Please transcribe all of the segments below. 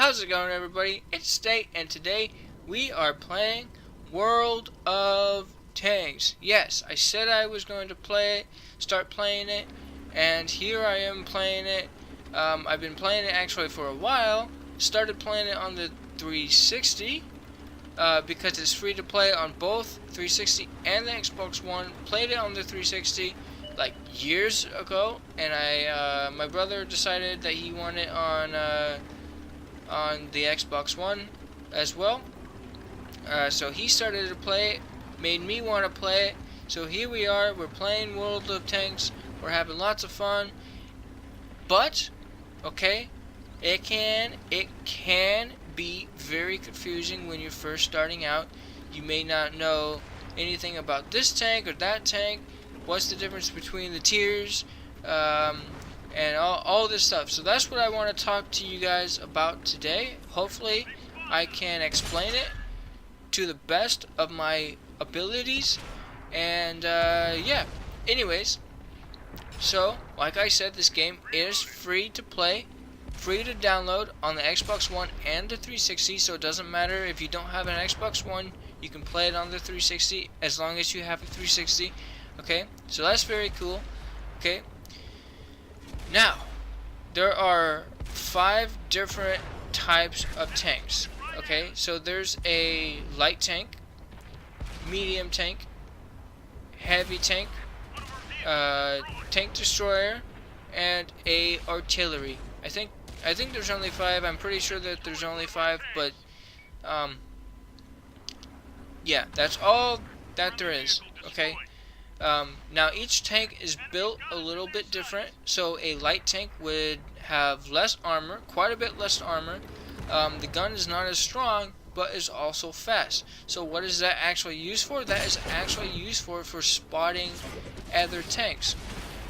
How's it going, everybody? It's State, and today we are playing World of Tanks. Yes, I said I was going to start playing it, and here I am playing it. I've been playing it actually for a while. Started playing it on the 360 because it's free to play on both 360 and the Xbox One. Played it on the 360 like years ago, and my brother decided that he wanted on the Xbox One as well. So he started to play it, made me want to play it. So here we are, we're playing World of Tanks, we're having lots of fun. But, okay, it can be very confusing when you're first starting out. You may not know anything about this tank or that tank, what's the difference between the tiers, and all this stuff. So that's what I want to talk to you guys about today. Hopefully I can explain it to the best of my abilities. And yeah, anyways, so like I said, this game is free to play, free to download on the Xbox One and the 360. So it doesn't matter if you don't have an Xbox One, you can play it on the 360 as long as you have a 360. Okay, so that's very cool. Okay, now there are 5 different types of tanks. Okay, so there's a light tank, medium tank, heavy tank, tank destroyer, and a artillery. I think there's only 5. I'm pretty sure that there's only 5, but yeah, that's all that there is. Okay. Now each tank is built a little bit different. So a light tank would have less armor, quite a bit less armor. The gun is not as strong, but is also fast. So what is that actually used for? That is actually used for spotting other tanks.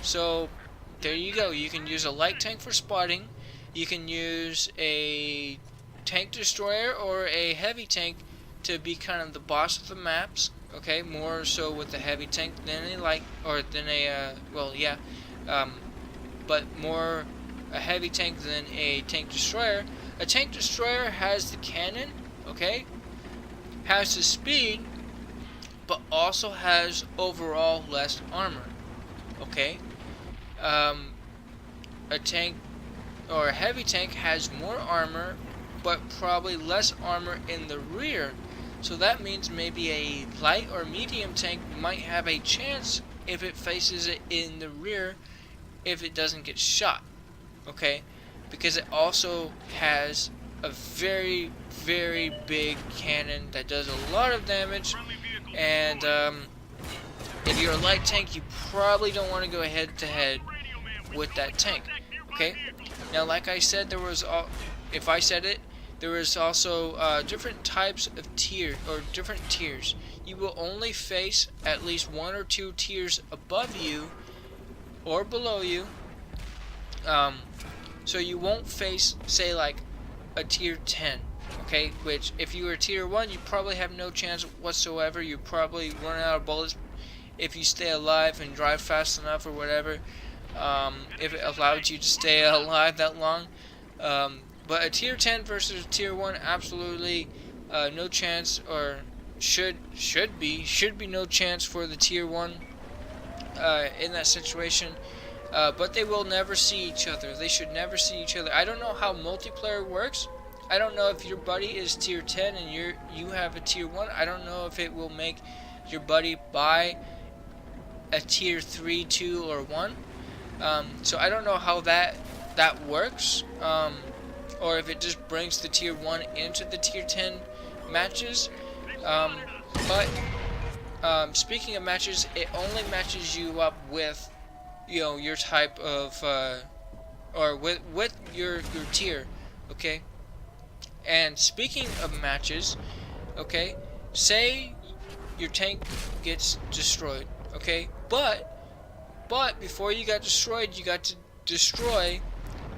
So there you go. You can use a light tank for spotting. You can use a tank destroyer or a heavy tank to be kind of the boss of the maps. Okay, more so with the heavy tank than but more a heavy tank than a tank destroyer. A tank destroyer has the cannon, okay, has the speed, but also has overall less armor. Okay, a tank or a heavy tank has more armor, but probably less armor in the rear. So that means maybe a light or medium tank might have a chance if it faces it in the rear, if it doesn't get shot. Okay, because it also has a very, very big cannon that does a lot of damage. And if you're a light tank, you probably don't want to go head to head with that tank. Okay, now like I said, there was there is also different types of different tiers. You will only face at least 1 or 2 tiers above you or below you. So you won't face, say, like a tier 10. Okay, which if you were tier 1, you probably have no chance whatsoever. You probably run out of bullets if you stay alive and drive fast enough or whatever. If it allowed you to stay alive that long. But a tier 10 versus a tier 1, absolutely no chance, or should be no chance for the tier 1 in that situation. But they will never see each other. They should never see each other. I don't know how multiplayer works. I don't know if your buddy is tier 10 and you have a tier 1. I don't know if it will make your buddy buy a tier 3, 2, or 1. So I don't know how that works. Or if it just brings the tier 1 into the tier 10 matches. But speaking of matches, it only matches you up with, you know, your type of or with your tier. Okay, and speaking of matches, okay, say your tank gets destroyed, okay, but before you got destroyed, you got to destroy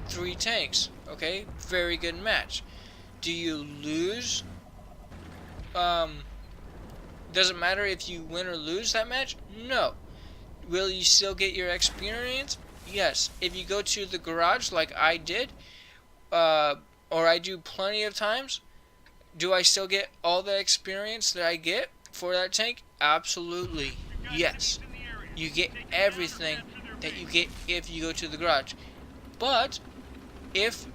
3 tanks. Okay, very good match. Do you lose? Doesn't matter if you win or lose that match? No. Will you still get your experience? Yes. If you go to the garage like I did, or I do plenty of times, do I still get all the experience that I get for that tank? Absolutely, yes. You get everything that you get if you go to the garage. But if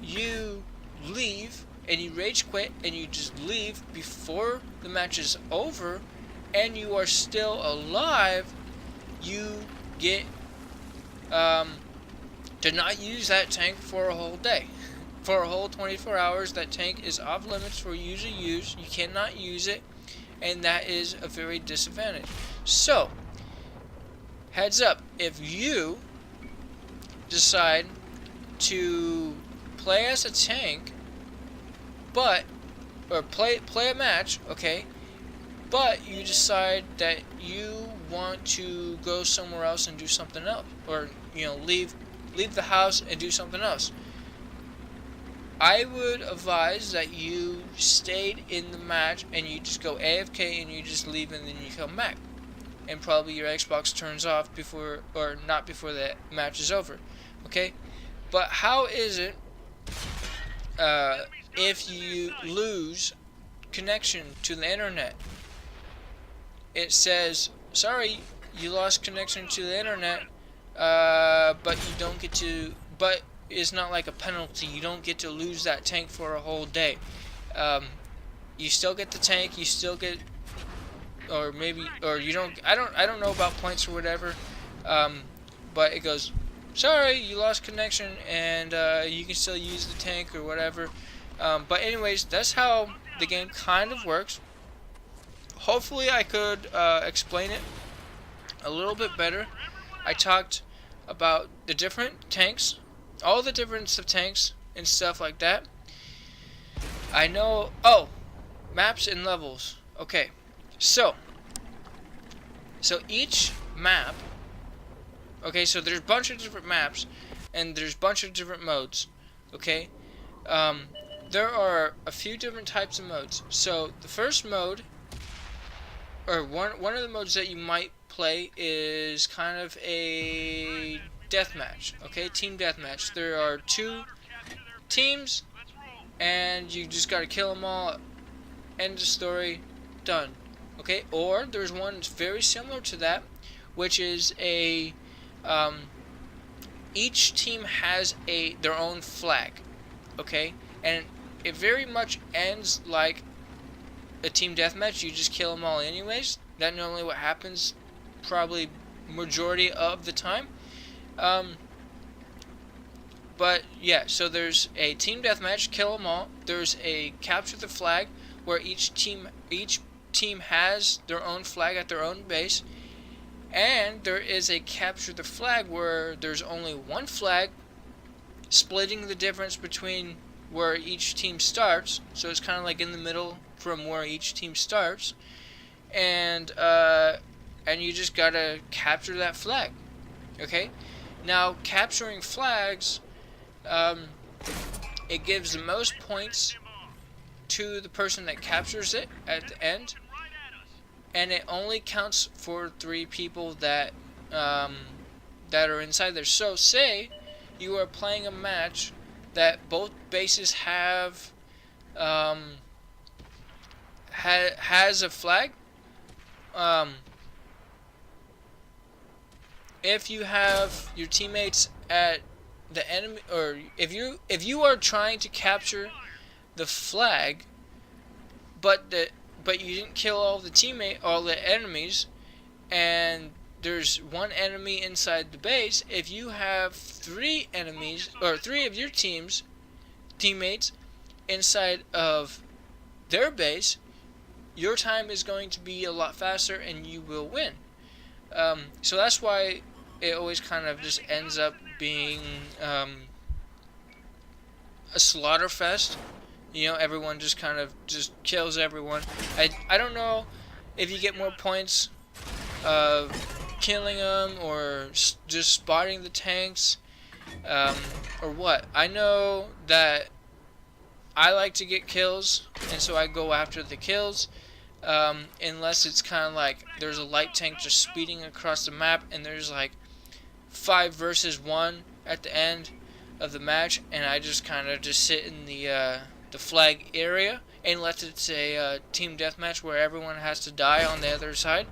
you leave and you rage quit and you just leave before the match is over and you are still alive, you get to not use that tank for a whole day. For a whole 24 hours, that tank is off limits for you to use. You cannot use it, and that is a very disadvantage. So, heads up, if you decide to play as a tank, or play a match, okay, but you decide that you want to go somewhere else and do something else, or leave the house and do something else, I would advise that you stayed in the match and you just go AFK and you just leave and then you come back, and probably your Xbox turns off before, or not before, the match is over, okay? But how is it if you lose connection to the internet? It says, sorry, you lost connection to the internet, but you don't get to, but it's not like a penalty. You don't get to lose that tank for a whole day. You still get the tank, you still get, or maybe, or you don't, I don't know about points or whatever, but it goes, sorry, you lost connection, and you can still use the tank or whatever. But anyways, that's how the game kind of works. Hopefully I could explain it a little bit better. I talked about the different tanks, all the difference of tanks and stuff like that. I know, maps and levels. Okay, so each map, okay, so there's a bunch of different maps and there's a bunch of different modes, okay? There are a few different types of modes. So the first mode, or one of the modes that you might play, is kind of a deathmatch, okay? Team deathmatch. There are 2 teams and you just gotta kill them all, end of story, done, okay? Or there's one that's very similar to that, which is a each team has their own flag, okay? And it very much ends like a team deathmatch. You just kill them all anyways. That's normally what happens, probably majority of the time. But yeah, so there's a team deathmatch, kill them all. There's a capture the flag, where each team has their own flag at their own base. And there is a capture the flag, where there's only one flag, splitting the difference between where each team starts. So it's kind of like in the middle from where each team starts, and you just gotta capture that flag, okay? Now, capturing flags, it gives the most points to the person that captures it at the end, and it only counts for 3 people that are inside there. So say you are playing a match that both bases have has a flag. If you have your teammates at the enemy, or if you are trying to capture the flag, but you didn't kill all the enemies, and there's one enemy inside the base. If you have 3 enemies, or 3 of your teammates inside of their base, your time is going to be a lot faster and you will win. So that's why it always kind of just ends up being a slaughter fest. Everyone just kind of just kills everyone. I don't know if you get more points of killing them or just spotting the tanks, or what. I know that I like to get kills, and so I go after the kills, unless it's kind of like there's a light tank just speeding across the map and there's like 5 versus 1 at the end of the match, and I just kind of just sit in the flag area and let it say team deathmatch where everyone has to die on the other side.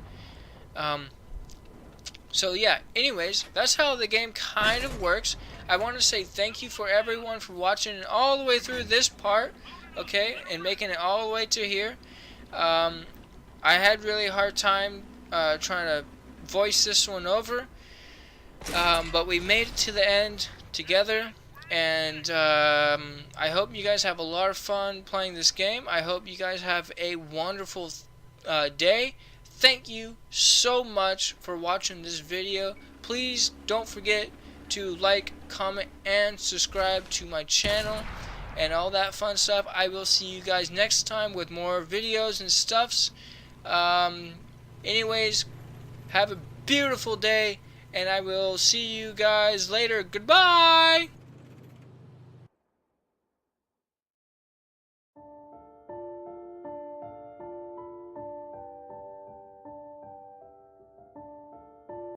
So yeah, anyways, that's how the game kind of works. I want to say thank you for everyone for watching all the way through this part, okay, and making it all the way to here. I had really hard time trying to voice this one over, but we made it to the end together, and I hope you guys have a lot of fun playing this game. I hope you guys have a wonderful day. Thank you so much for watching this video. Please don't forget to like, comment, and subscribe to my channel and all that fun stuff. I will see you guys next time with more videos and stuffs. Anyways, have a beautiful day, and I will see you guys later. Goodbye!